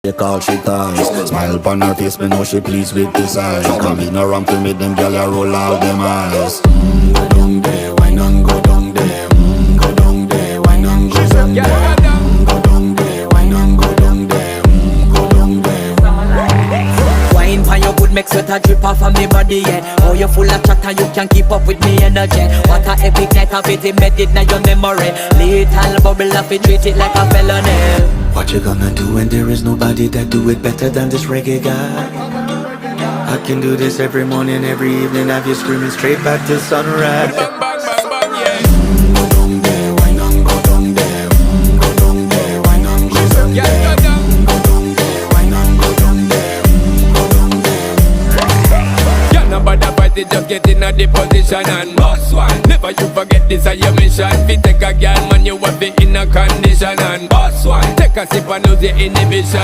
They call she ties. Smile upon her face, me know she pleased with this eyes. Come in around to me, them gyal a roll out them eyes. Go down there, why not go down there? Go down there, why not go down there? Go down there, why not go down there? Go down there. Wine pan your good, make sweat a drip off of me body, yeah. Oh, you full of chatter, you can keep up with me energy. What a epic night of it, embedded in your memory. Little bubble of it, treat it like a felony. What you gonna do when there is nobody that do it better than this reggae guy? I can do this every morning, every evening, have you screaming straight back to sunrise. Bang, bang, bang, bang, yeah. Go down there, why not go down there? Go down there, why not go down Yeah, there? go down. Go down there, why not go down there? Go down there. Yeah, nobody fight it, just get in a the position and boss one. Never you forget this is your mission. Fi take a girl, man, you have it in a condition and boss one. Take a sip and lose your inhibition.